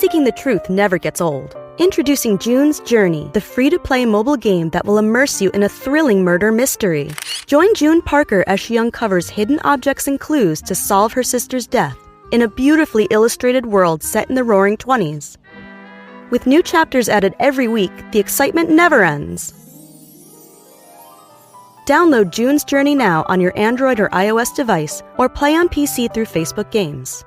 seeking the truth never gets old. Introducing June's Journey, the free-to-play mobile game that will immerse you in a thrilling murder mystery. Join June Parker as she uncovers hidden objects and clues to solve her sister's death in a beautifully illustrated world set in the Roaring '20s. With new chapters added every week, the excitement never ends. Download June's Journey now on your Android or iOS device, or play on PC through Facebook Games.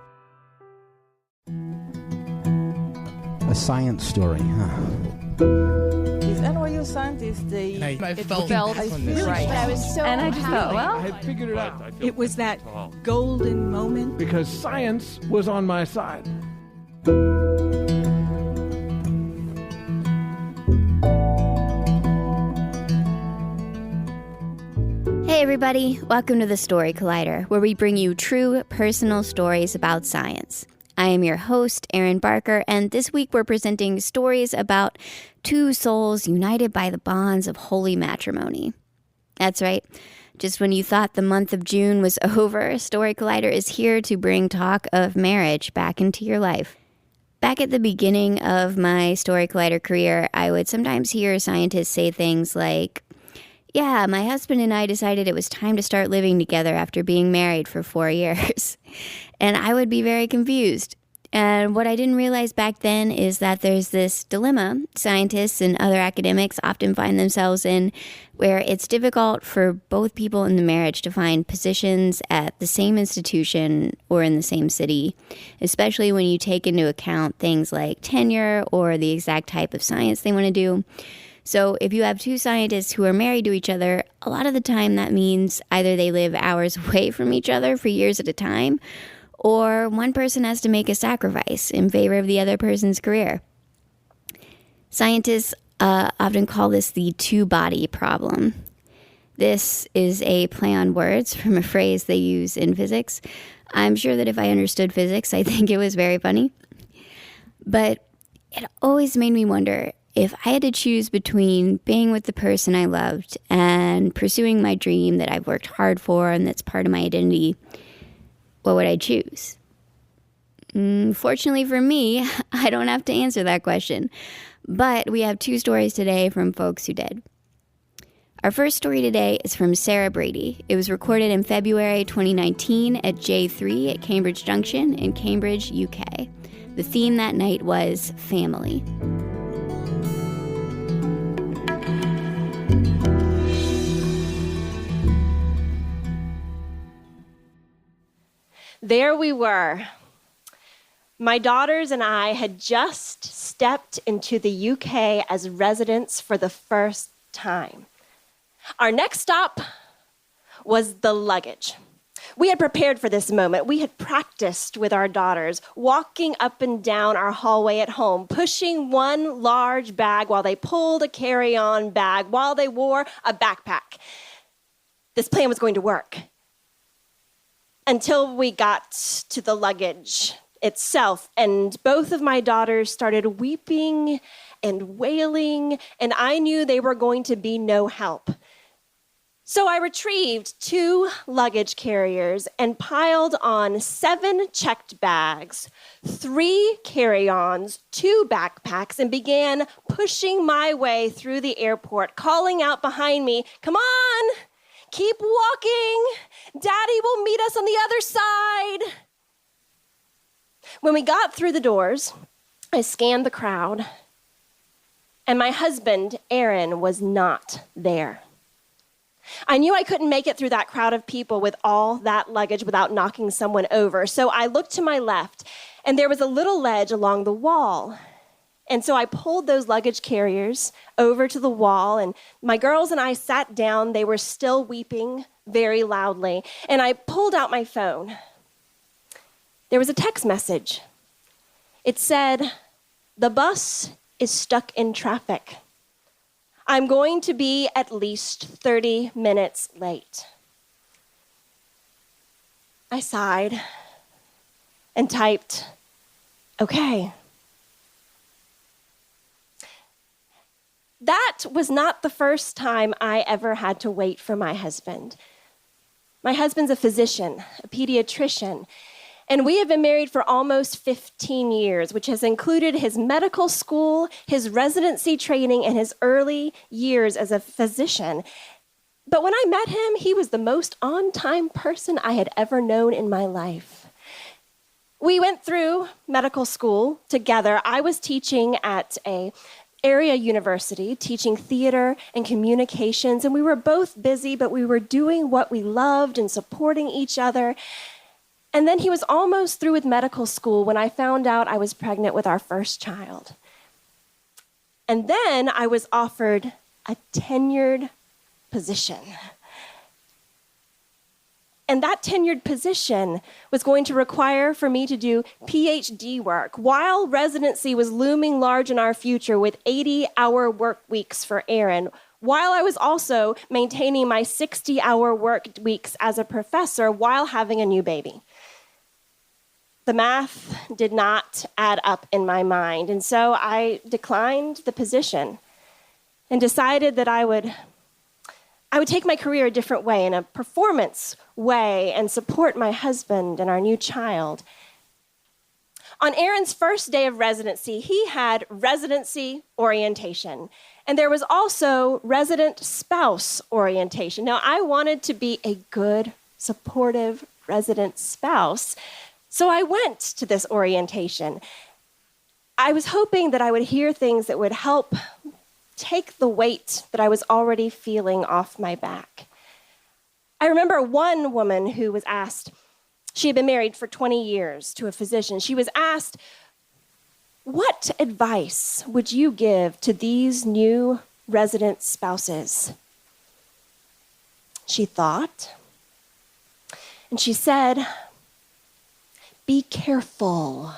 A science story, huh? Is NYU scientist I felt right. I was so And I just thought, well, I had figured it out. It was that golden moment. Because science was on my side. Hey everybody, welcome to the Story Collider, where we bring you true personal stories about science. I am your host, Erin Barker, and this week we're presenting stories about two souls united by the bonds of holy matrimony. That's right. Just when you thought the month of June was over, Story Collider is here to bring talk of marriage back into your life. Back at the beginning of my Story Collider career, I would sometimes hear scientists say things like, "Yeah, my husband and I decided it was time to start living together after being married for 4 years." And I would be very confused. And what I didn't realize back then is that there's this dilemma scientists and other academics often find themselves in, where it's difficult for both people in the marriage to find positions at the same institution or in the same city, especially when you take into account things like tenure or the exact type of science they want to do. So if you have two scientists who are married to each other, a lot of the time that means either they live hours away from each other for years at a time, or one person has to make a sacrifice in favor of the other person's career. Scientists often call this the two-body problem. This is a play on words from a phrase they use in physics. I'm sure that if I understood physics, I think it was very funny. But it always made me wonder, if I had to choose between being with the person I loved and pursuing my dream that I've worked hard for and that's part of my identity, what would I choose? Fortunately for me, I don't have to answer that question. But we have two stories today from folks who did. Our first story today is from Sarah Brady. It was recorded in February 2019 at J3 at Cambridge Junction in Cambridge, UK. The theme that night was family. There we were. My daughters and I had just stepped into the UK as residents for the first time. Our next stop was the luggage. We had prepared for this moment. We had practiced with our daughters, walking up and down our hallway at home, pushing one large bag while they pulled a carry-on bag, while they wore a backpack. This plan was going to work. Until we got to the luggage itself, and both of my daughters started weeping and wailing, and I knew they were going to be no help. So I retrieved 2 luggage carriers and piled on 7 checked bags, 3 carry-ons, 2 backpacks, and began pushing my way through the airport, calling out behind me, "Come on! Keep walking. Daddy will meet us on the other side." When we got through the doors, I scanned the crowd, and my husband, Aaron, was not there. I knew I couldn't make it through that crowd of people with all that luggage without knocking someone over, so I looked to my left, and there was a little ledge along the wall. And so I pulled those luggage carriers over to the wall, and my girls and I sat down. They were still weeping very loudly, and I pulled out my phone. There was a text message. It said, "The bus is stuck in traffic. I'm going to be at least 30 minutes late." I sighed and typed, "Okay." That was not the first time I ever had to wait for my husband. My husband's a physician, a paediatrician, And we have been married for almost 15 years, which has included his medical school, his residency training, and his early years as a physician. But when I met him, he was the most on-time person I had ever known in my life. We went through medical school together. I was teaching at an area university, teaching theater and communications, and we were both busy, but we were doing what we loved and supporting each other. And then he was almost through with medical school when I found out I was pregnant with our first child. And then I was offered a tenured position. And that tenured position was going to require for me to do PhD work while residency was looming large in our future with 80-hour work weeks for Aaron, while I was also maintaining my 60-hour work weeks as a professor while having a new baby. The math did not add up in my mind, and so I declined the position and decided that I would take my career a different way, in a performance way, and support my husband and our new child. On Aaron's first day of residency, he had residency orientation, and there was also resident spouse orientation. Now, I wanted to be a good, supportive resident spouse, so I went to this orientation. I was hoping that I would hear things that would help take the weight that I was already feeling off my back. I remember one woman who was asked, she had been married for 20 years to a physician. She was asked, "What advice would you give to these new resident spouses?" She thought, and she said, "Be careful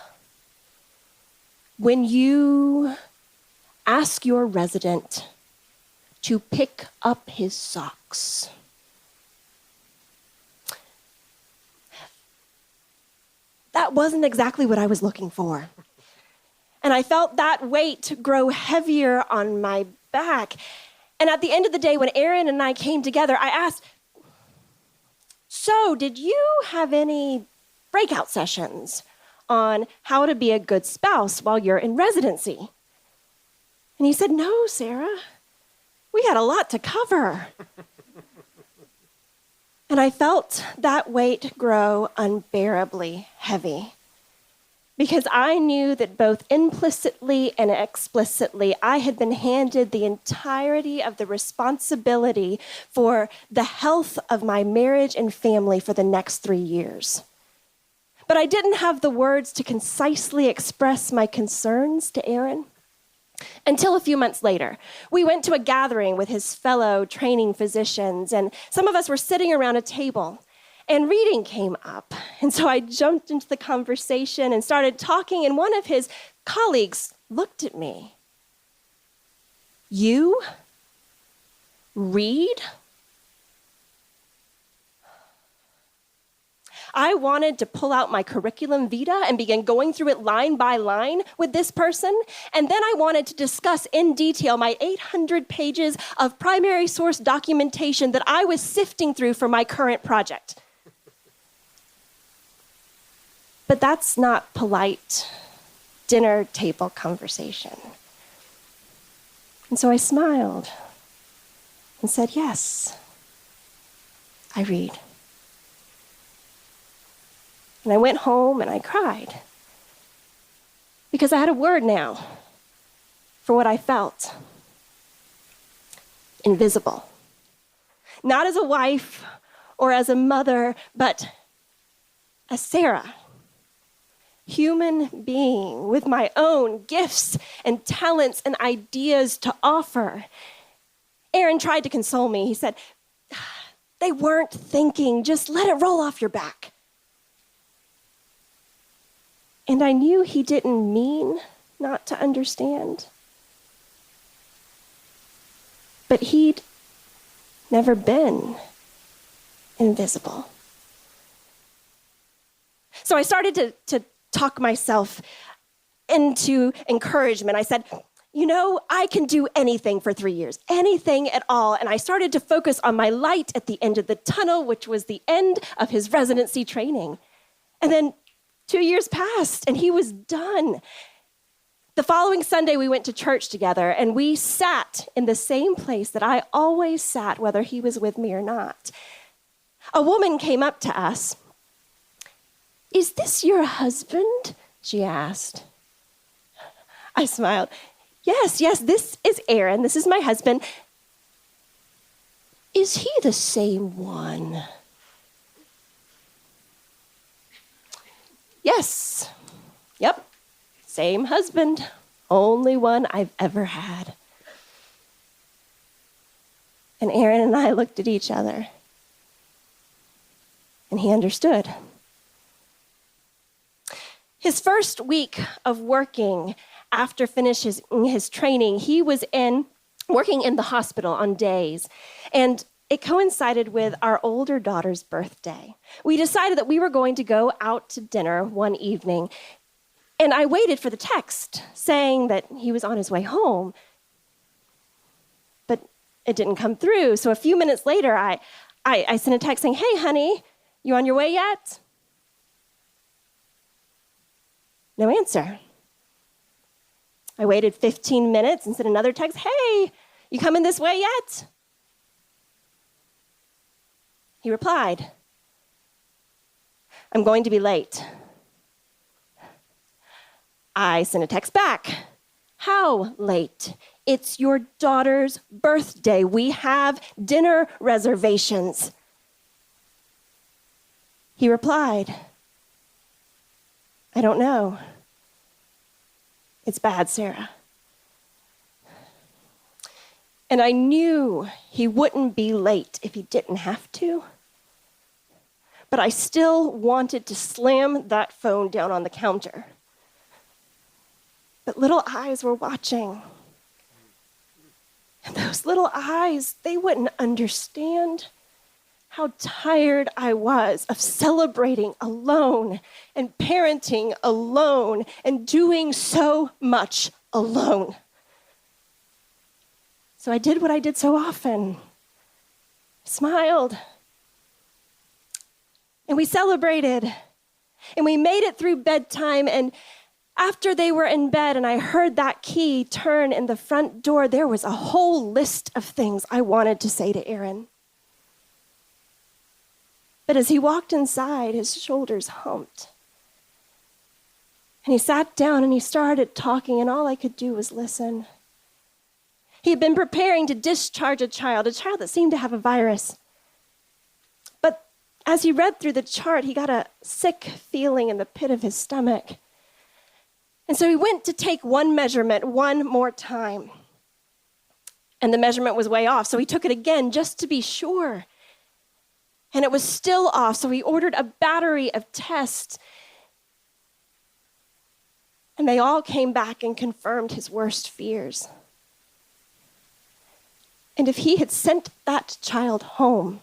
when you ask your resident to pick up his socks." That wasn't exactly what I was looking for. And I felt that weight grow heavier on my back. And at the end of the day, when Aaron and I came together, I asked, "So, did you have any breakout sessions on how to be a good spouse while you're in residency?" And he said, "No, Sarah, we had a lot to cover." And I felt that weight grow unbearably heavy, because I knew that both implicitly and explicitly, I had been handed the entirety of the responsibility for the health of my marriage and family for the next 3 years. But I didn't have the words to concisely express my concerns to Aaron until a few months later. We went to a gathering with his fellow training physicians, and some of us were sitting around a table, and reading came up. And so I jumped into the conversation and started talking, and one of his colleagues looked at me. "You read?" I wanted to pull out my curriculum vitae and begin going through it line by line with this person. And then I wanted to discuss in detail my 800 pages of primary source documentation that I was sifting through for my current project. But that's not polite dinner table conversation. And so I smiled and said, "Yes, I read." And I went home and I cried, because I had a word now for what I felt. Invisible. Not as a wife or as a mother, but as Sarah. Human being with my own gifts and talents and ideas to offer. Aaron tried to console me. He said, "They weren't thinking, just let it roll off your back." And I knew he didn't mean not to understand. But he'd never been invisible. So I started to talk myself into encouragement. I said, "You know, I can do anything for 3 years, anything at all." And I started to focus on my light at the end of the tunnel, which was the end of his residency training. And then 2 years passed, and he was done. The following Sunday, we went to church together, and we sat in the same place that I always sat, whether he was with me or not. A woman came up to us. "Is this your husband?" she asked. I smiled. Yes, this is Aaron. This is my husband. "Is he the same one?" Yes. Yep. Same husband. Only one I've ever had. And Aaron and I looked at each other. And he understood. His first week of working after finishing his training, he was working in the hospital on days. And it coincided with our older daughter's birthday. We decided that we were going to go out to dinner one evening. And I waited for the text saying that he was on his way home. But it didn't come through. So a few minutes later, I sent a text saying, "Hey, honey, you on your way yet?" No answer. I waited 15 minutes and sent another text, "Hey, you coming this way yet?" He replied, "I'm going to be late." I sent a text back, "How late? It's your daughter's birthday. We have dinner reservations." He replied, "I don't know. It's bad, Sarah." And I knew he wouldn't be late if he didn't have to. But I still wanted to slam that phone down on the counter. But little eyes were watching. And those little eyes, they wouldn't understand how tired I was of celebrating alone and parenting alone and doing so much alone. So I did what I did so often. Smiled. And we celebrated. And we made it through bedtime. And after they were in bed and I heard that key turn in the front door, there was a whole list of things I wanted to say to Aaron. But as he walked inside, his shoulders humped. And he sat down and he started talking, and all I could do was listen. He had been preparing to discharge a child that seemed to have a virus. But as he read through the chart, he got a sick feeling in the pit of his stomach. And so he went to take one measurement one more time. And the measurement was way off, so he took it again just to be sure. And it was still off, so he ordered a battery of tests. And they all came back and confirmed his worst fears. And if he had sent that child home,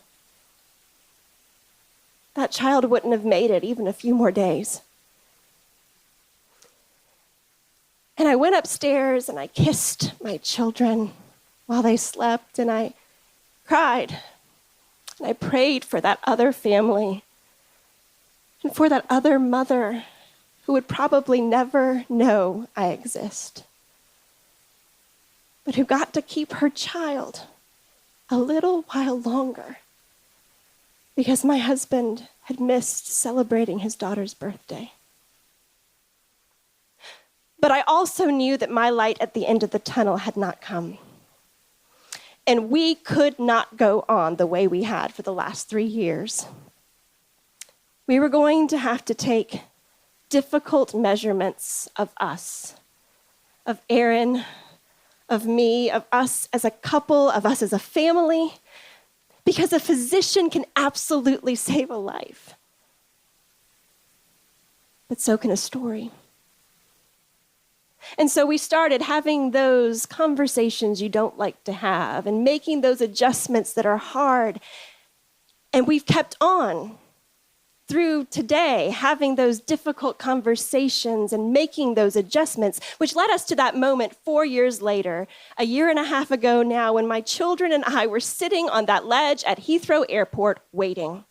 that child wouldn't have made it even a few more days. And I went upstairs and I kissed my children while they slept, and I cried. And I prayed for that other family and for that other mother who would probably never know I exist, but who got to keep her child a little while longer because my husband had missed celebrating his daughter's birthday. But I also knew that my light at the end of the tunnel had not come. And we could not go on the way we had for the last 3 years. We were going to have to take difficult measurements of us, of Aaron, of me, of us as a couple, of us as a family, because a physician can absolutely save a life. But so can a story. And so we started having those conversations you don't like to have and making those adjustments that are hard. And we've kept on through today, having those difficult conversations and making those adjustments, which led us to that moment 4 years later, a year and a half ago now, when my children and I were sitting on that ledge at Heathrow Airport waiting.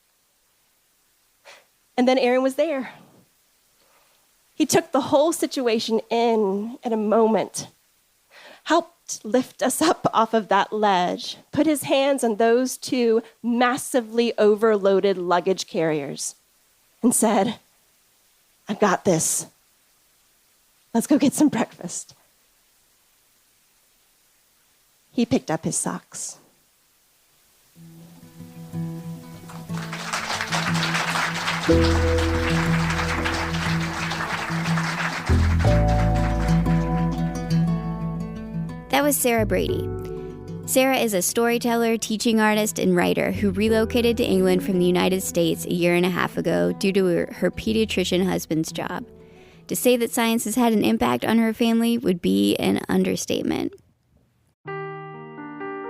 And then Aaron was there. He took the whole situation in a moment, helped lift us up off of that ledge, put his hands on those two massively overloaded luggage carriers, and said, "I've got this. Let's go get some breakfast." He picked up his socks. That was Sarah Brady. Sarah is a storyteller, teaching artist, and writer who relocated to England from the United States a year and a half ago due to her paediatrician husband's job. To say that science has had an impact on her family would be an understatement.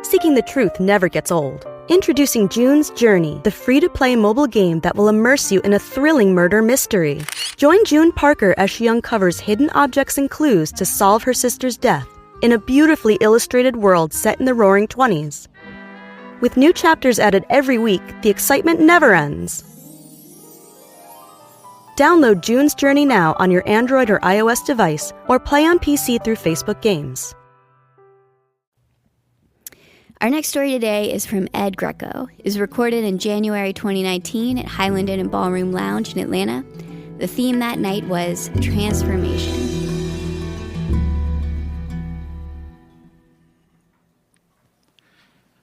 Seeking the truth never gets old. Introducing June's Journey, the free-to-play mobile game that will immerse you in a thrilling murder mystery. Join June Parker as she uncovers hidden objects and clues to solve her sister's death in a beautifully illustrated world set in the Roaring '20s. With new chapters added every week, the excitement never ends. Download June's Journey now on your Android or iOS device, or play on PC through Facebook Games. Our next story today is from Ed Greco. It was recorded in January 2019 at Highland Inn and Ballroom Lounge in Atlanta. The theme that night was transformation.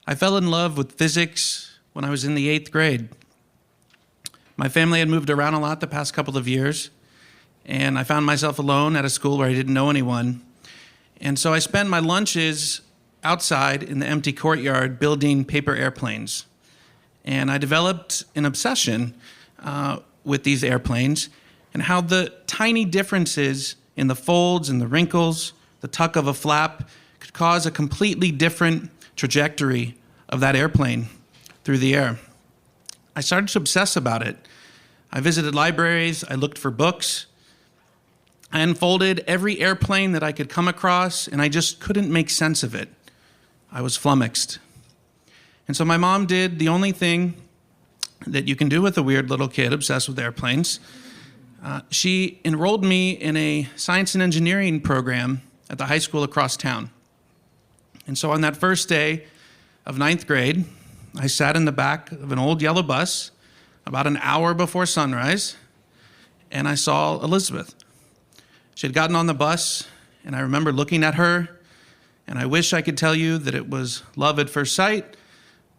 I fell in love with physics when I was in the 8th grade. My family had moved around a lot the past couple of years, and I found myself alone at a school where I didn't know anyone. And so I spent my lunches outside in the empty courtyard building paper airplanes. And I developed an obsession with these airplanes and how the tiny differences in the folds and the wrinkles, the tuck of a flap, could cause a completely different trajectory of that airplane through the air. I started to obsess about it. I visited libraries, I looked for books, I unfolded every airplane that I could come across, and I just couldn't make sense of it. I was flummoxed. And so my mom did the only thing that you can do with a weird little kid obsessed with airplanes. She enrolled me in a science and engineering program at the high school across town. And so on that first day of 9th grade, I sat in the back of an old yellow bus about an hour before sunrise, and I saw Elizabeth. She had gotten on the bus, and I remember looking at her, and I wish I could tell you that it was love at first sight,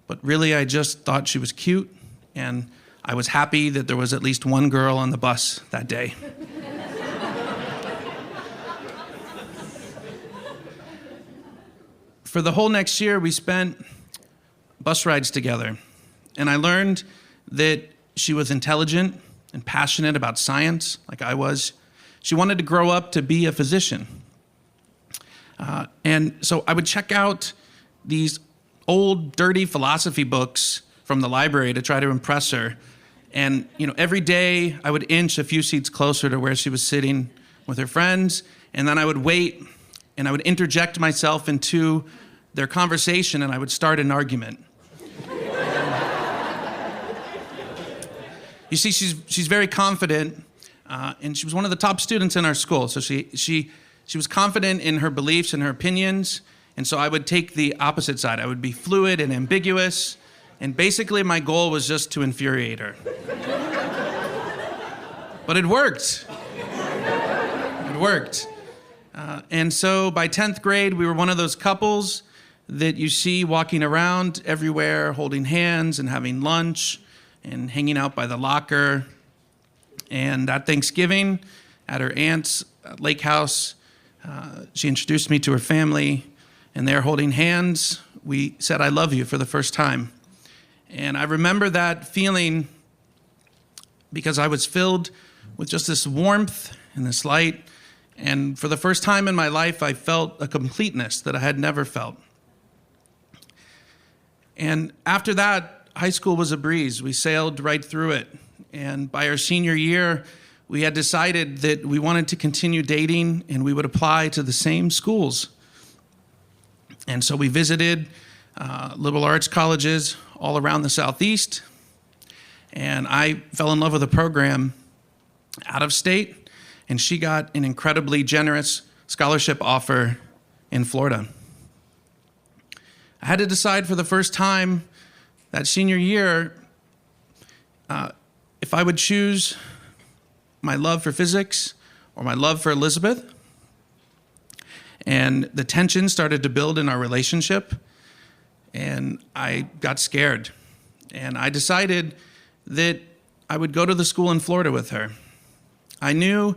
but really I just thought she was cute, and I was happy that there was at least one girl on the bus that day. For the whole next year, we spent bus rides together, and I learned that she was intelligent and passionate about science, like I was. She wanted to grow up to be a physician. And so I would check out these old, dirty philosophy books from the library to try to impress her. And every day I would inch a few seats closer to where she was sitting with her friends, and then I would wait, and I would interject myself into their conversation, and I would start an argument. You see, she's very confident, and she was one of the top students in our school. So she was confident in her beliefs and her opinions, and so I would take the opposite side. I would be fluid and ambiguous, and basically my goal was just to infuriate her. But it worked. It worked. And so by 10th grade, we were one of those couples that you see walking around everywhere, holding hands and having lunch and hanging out by the locker. And at Thanksgiving, at her aunt's lake house, she introduced me to her family, and they're holding hands. We said, "I love you," for the first time. And I remember that feeling because I was filled with just this warmth and this light. And for the first time in my life, I felt a completeness that I had never felt. And after that, high school was a breeze. We sailed right through it. And by our senior year, we had decided that we wanted to continue dating and we would apply to the same schools. And so we visited liberal arts colleges all around the Southeast. And I fell in love with a program out of state. and she got an incredibly generous scholarship offer in Florida. I had to decide for the first time that senior year if I would choose my love for physics or my love for Elizabeth. And the tension started to build in our relationship, and I got scared. And I decided that I would go to the school in Florida with her. I knew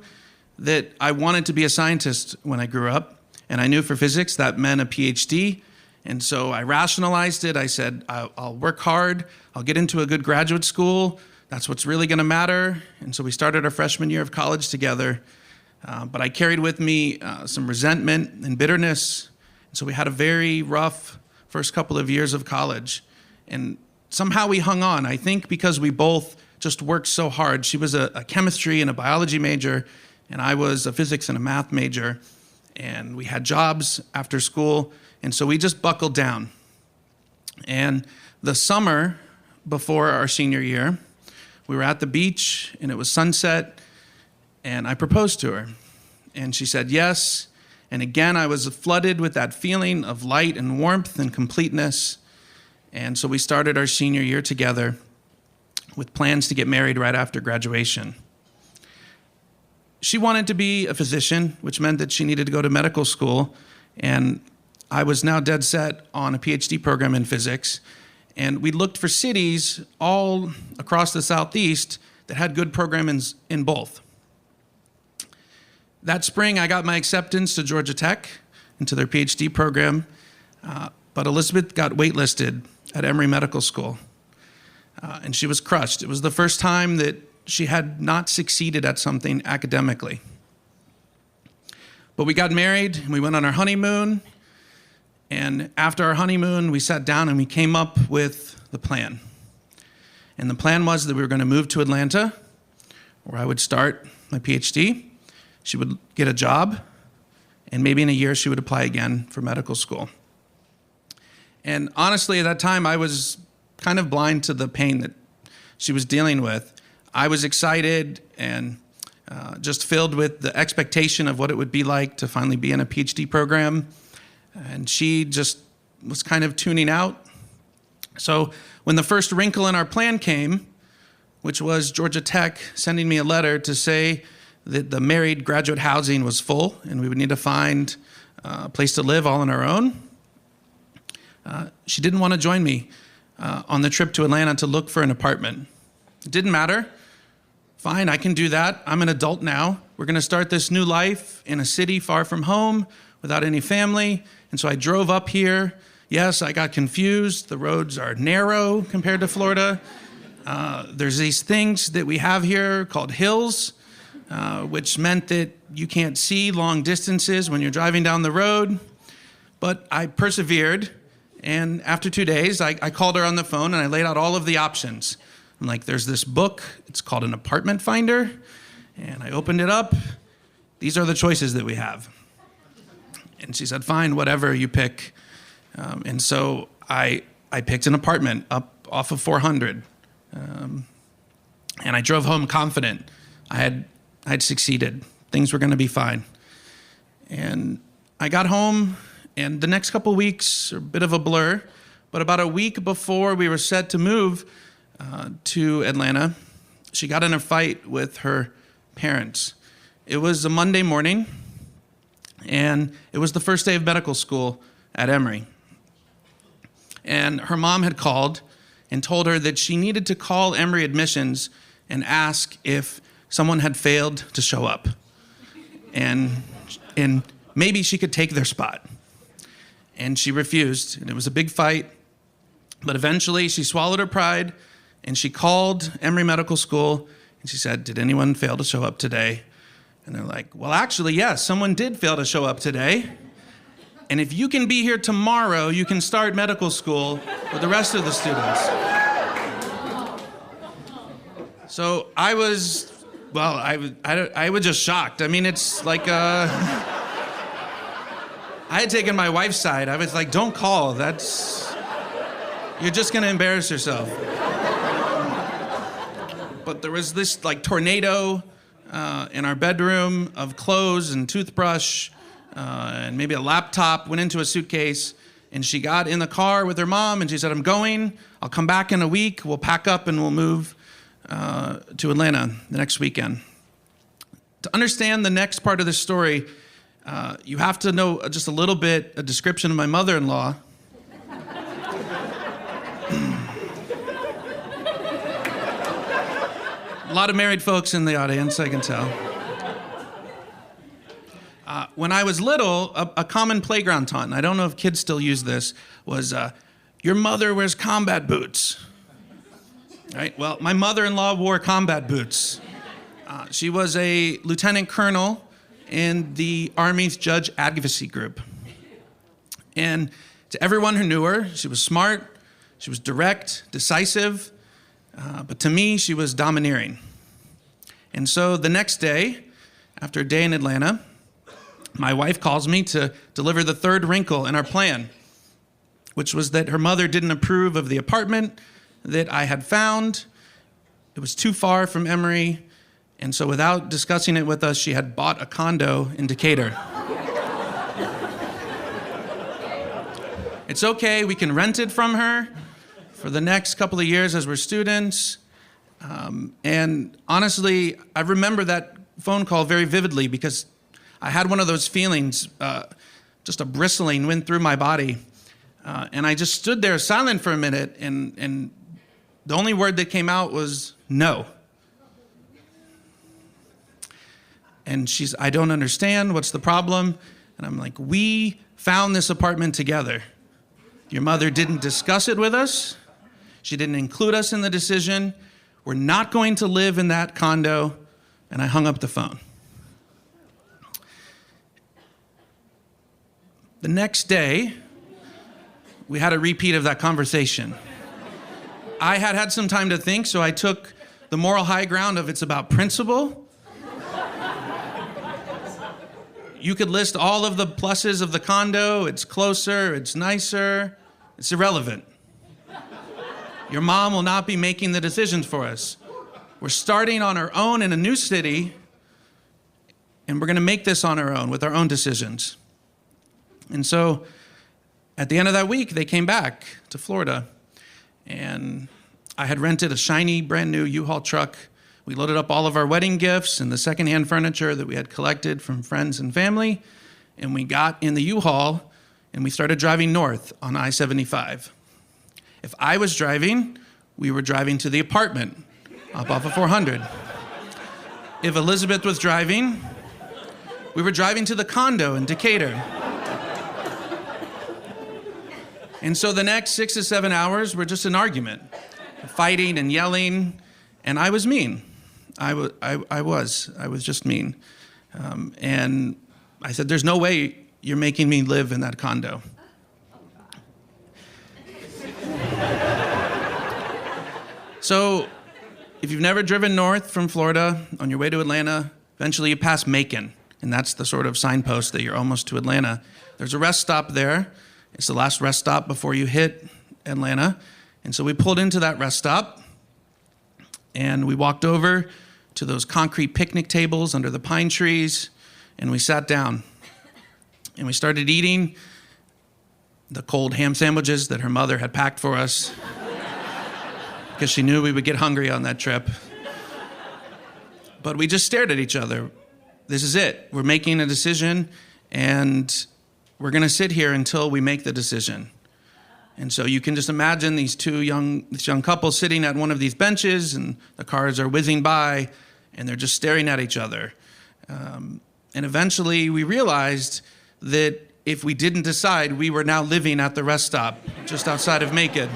that I wanted to be a scientist when I grew up, and I knew for physics that meant a PhD. And so I rationalized it. I said, I'll work hard. I'll get into a good graduate school. That's what's really going to matter. And so we started our freshman year of college together. But I carried with me some resentment and bitterness. And so we had a very rough first couple of years of college. And somehow we hung on, I think because we both just worked so hard. She was a chemistry and a biology major, and I was a physics and a math major. And we had jobs after school. And so we just buckled down. And the summer before our senior year, we were at the beach, and it was sunset, and I proposed to her. And she said yes. And again, I was flooded with that feeling of light and warmth and completeness. And so we started our senior year together with plans to get married right after graduation. She wanted to be a physician, which meant that she needed to go to medical school. And I was now dead set on a PhD program in physics. And we looked for cities all across the Southeast that had good programs in both. That spring, I got my acceptance to Georgia Tech into their PhD program, but Elizabeth got waitlisted at Emory Medical School, and she was crushed. It was the first time that she had not succeeded at something academically. But we got married, and we went on our honeymoon, and after our honeymoon, we sat down and we came up with the plan. And the plan was that we were going to move to Atlanta, where I would start my PhD. She would get a job, and maybe in a year she would apply again for medical school. And honestly, at that time, I was kind of blind to the pain that she was dealing with. I was excited and just filled with the expectation of what it would be like to finally be in a PhD program. And she just was kind of tuning out. So when the first wrinkle in our plan came, which was Georgia Tech sending me a letter to say that the married graduate housing was full and we would need to find a place to live all on our own, she didn't want to join me on the trip to Atlanta to look for an apartment. It didn't matter. Fine, I can do that. I'm an adult now. We're going to start this new life in a city far from home without any family. And so I drove up here. Yes, I got confused. The roads are narrow compared to Florida. There's these things that we have here called hills, which meant that you can't see long distances when you're driving down the road. But I persevered. And after 2 days, I called her on the phone and I laid out all of the options. I'm like, there's this book. It's called an apartment finder. And I opened it up. These are the choices that we have. And she said, fine, whatever you pick. And so I picked an apartment up off of 400. And I drove home confident. I had succeeded. Things were going to be fine. And I got home, and the next couple weeks are a bit of a blur. But about a week before we were set to move to Atlanta, she got in a fight with her parents. It was a Monday morning, and it was the first day of medical school at Emory. And her mom had called and told her that she needed to call Emory admissions and ask if someone had failed to show up. And maybe she could take their spot. And she refused, and it was a big fight. But eventually she swallowed her pride, and she called Emory Medical School, and she said, did anyone fail to show up today? And they're like, well, actually, yes, someone did fail to show up today. And if you can be here tomorrow, you can start medical school with the rest of the students. So I was just shocked. I mean, it's like, I had taken my wife's side. I was like, don't call. You're just going to embarrass yourself. But there was this like tornado in our bedroom of clothes and toothbrush and maybe a laptop, went into a suitcase, and she got in the car with her mom and she said, I'm going, I'll come back in a week, we'll pack up and we'll move to Atlanta the next weekend. To understand the next part of this story, you have to know just a little bit, a description of my mother-in-law. A lot of married folks in the audience, I can tell. When I was little, a common playground taunt, and I don't know if kids still use this, was, your mother wears combat boots. Right? Well, my mother-in-law wore combat boots. She was a lieutenant colonel in the Army's Judge Advocacy Group. And to everyone who knew her, she was smart, she was direct, decisive, but to me, she was domineering. And so the next day, after a day in Atlanta, my wife calls me to deliver the third wrinkle in our plan, which was that her mother didn't approve of the apartment that I had found. It was too far from Emory, and so without discussing it with us, she had bought a condo in Decatur. It's okay, we can rent it from her for the next couple of years as we're students. And honestly, I remember that phone call very vividly because I had one of those feelings, just a bristling went through my body. And I just stood there silent for a minute, and the only word that came out was no. And she's, I don't understand, what's the problem? And I'm like, we found this apartment together. Your mother didn't discuss it with us. She didn't include us in the decision. We're not going to live in that condo. And I hung up the phone. The next day, we had a repeat of that conversation. I had had some time to think, so I took the moral high ground of it's about principle. You could list all of the pluses of the condo. It's closer, it's nicer, it's irrelevant. Your mom will not be making the decisions for us. We're starting on our own in a new city, and we're gonna make this on our own with our own decisions. And so at the end of that week, they came back to Florida, and I had rented a shiny, brand new U-Haul truck. We loaded up all of our wedding gifts and the secondhand furniture that we had collected from friends and family, and we got in the U-Haul, and we started driving north on I-75. If I was driving, we were driving to the apartment up off of 400. If Elizabeth was driving, we were driving to the condo in Decatur. And so the next 6 to 7 hours were just an argument, fighting and yelling, and I was mean. I was just mean. And I said, there's no way you're making me live in that condo. So if you've never driven north from Florida on your way to Atlanta, eventually you pass Macon, and that's the sort of signpost that you're almost to Atlanta. There's a rest stop there. It's the last rest stop before you hit Atlanta. And so we pulled into that rest stop, and we walked over to those concrete picnic tables under the pine trees, and we sat down. And we started eating the cold ham sandwiches that her mother had packed for us because she knew we would get hungry on that trip. But we just stared at each other. This is it. We're making a decision, and we're going to sit here until we make the decision. And so you can just imagine this young couple sitting at one of these benches, and the cars are whizzing by, and they're just staring at each other. And eventually we realized that if we didn't decide, we were now living at the rest stop just outside of Macon.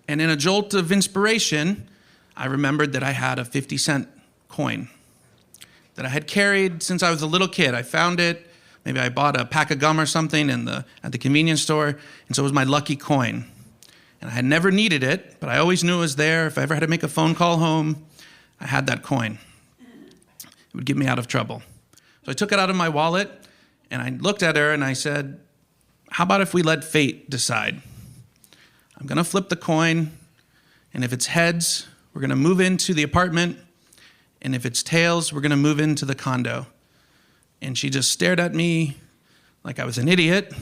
And in a jolt of inspiration, I remembered that I had a 50-cent coin that I had carried since I was a little kid. I found it. Maybe I bought a pack of gum or something at the convenience store, and so it was my lucky coin. And I had never needed it, but I always knew it was there. If I ever had to make a phone call home, I had that coin. It would get me out of trouble. So I took it out of my wallet, and I looked at her, and I said, how about if we let fate decide? I'm going to flip the coin, and if it's heads, we're going to move into the apartment, and if it's tails, we're going to move into the condo. And she just stared at me like I was an idiot,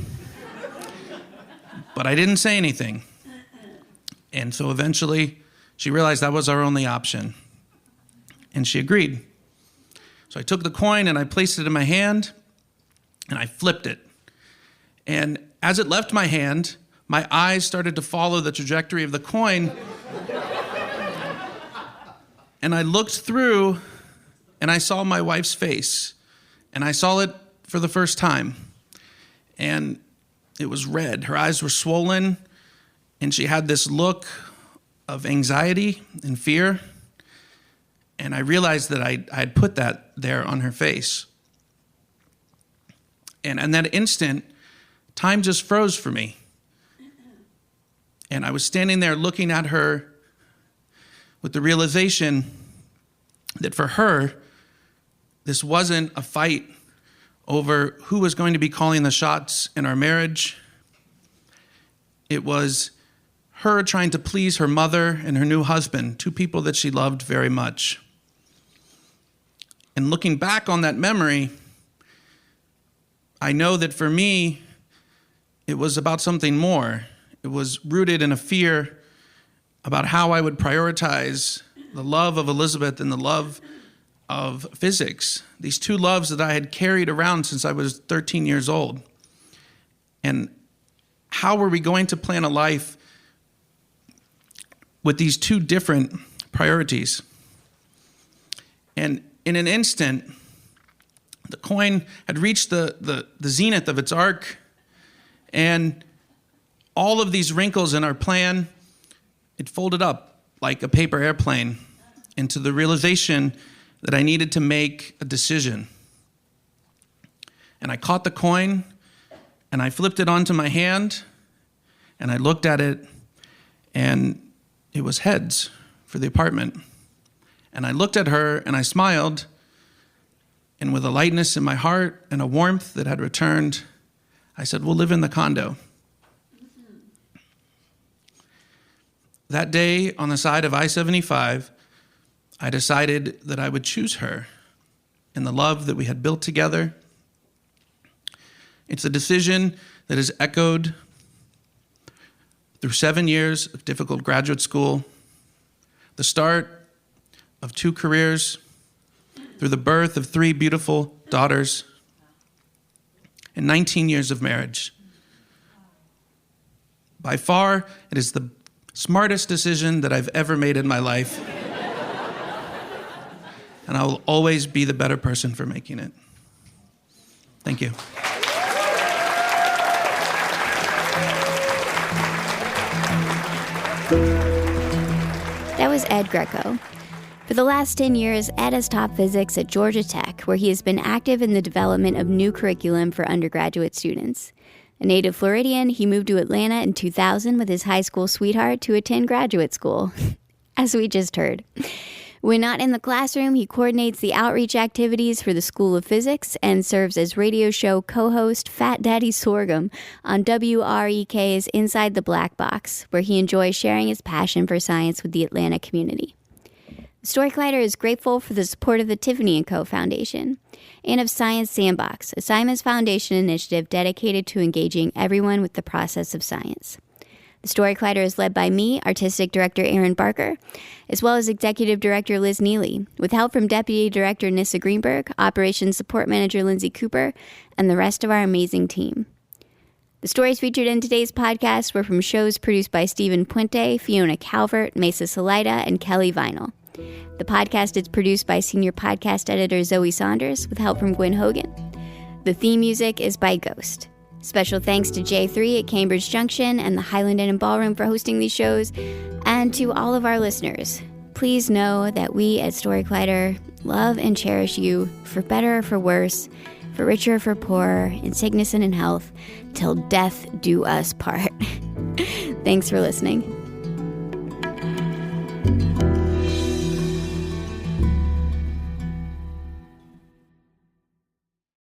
but I didn't say anything. And so eventually she realized that was our only option, and she agreed. So I took the coin and I placed it in my hand, and I flipped it. And as it left my hand, my eyes started to follow the trajectory of the coin. And I looked through, and I saw my wife's face. And I saw it for the first time. And it was red. Her eyes were swollen, and she had this look of anxiety and fear. And I realized that I had put that there on her face. And in that instant, time just froze for me. And I was standing there looking at her with the realization that for her, this wasn't a fight over who was going to be calling the shots in our marriage. It was her trying to please her mother and her new husband, two people that she loved very much. And looking back on that memory, I know that for me, it was about something more. It was rooted in a fear about how I would prioritize the love of Elizabeth and the love of physics, these two loves that I had carried around since I was 13 years old. And how were we going to plan a life with these two different priorities? And in an instant, the coin had reached the zenith of its arc, and all of these wrinkles in our plan, it folded up like a paper airplane into the realization that I needed to make a decision. And I caught the coin, and I flipped it onto my hand, and I looked at it, and it was heads for the apartment. And I looked at her, and I smiled, and with a lightness in my heart and a warmth that had returned, I said, we'll live in the condo. That day on the side of I-75, I decided that I would choose her and the love that we had built together. It's a decision that is echoed through 7 years of difficult graduate school, the start of 2 careers, through the birth of 3 beautiful daughters, and 19 years of marriage. By far, it is the smartest decision that I've ever made in my life. And I will always be the better person for making it. Thank you. That was Ed Greco. For the last 10 years, Ed has taught physics at Georgia Tech, where he has been active in the development of new curriculum for undergraduate students. A native Floridian, he moved to Atlanta in 2000 with his high school sweetheart to attend graduate school, as we just heard. When not in the classroom, he coordinates the outreach activities for the School of Physics and serves as radio show co-host Fat Daddy Sorghum on WREK's Inside the Black Box, where he enjoys sharing his passion for science with the Atlanta community. Story Collider is grateful for the support of the Tiffany & Co. Foundation and of Science Sandbox, a Simons Foundation initiative dedicated to engaging everyone with the process of science. The Story Collider is led by me, Artistic Director Aaron Barker, as well as Executive Director Liz Neely, with help from Deputy Director Nissa Greenberg, Operations Support Manager Lindsay Cooper, and the rest of our amazing team. The stories featured in today's podcast were from shows produced by Stephen Puente, Fiona Calvert, Mesa Salida, and Kelly Vinyl. The podcast is produced by Senior Podcast Editor Zoe Saunders, with help from Gwen Hogan. The theme music is by Ghost. Special thanks to J3 at Cambridge Junction and the Highland Inn and Ballroom for hosting these shows, and to all of our listeners. Please know that we at Story Collider love and cherish you, for better or for worse, for richer or for poorer, in sickness and in health, till death do us part. Thanks for listening.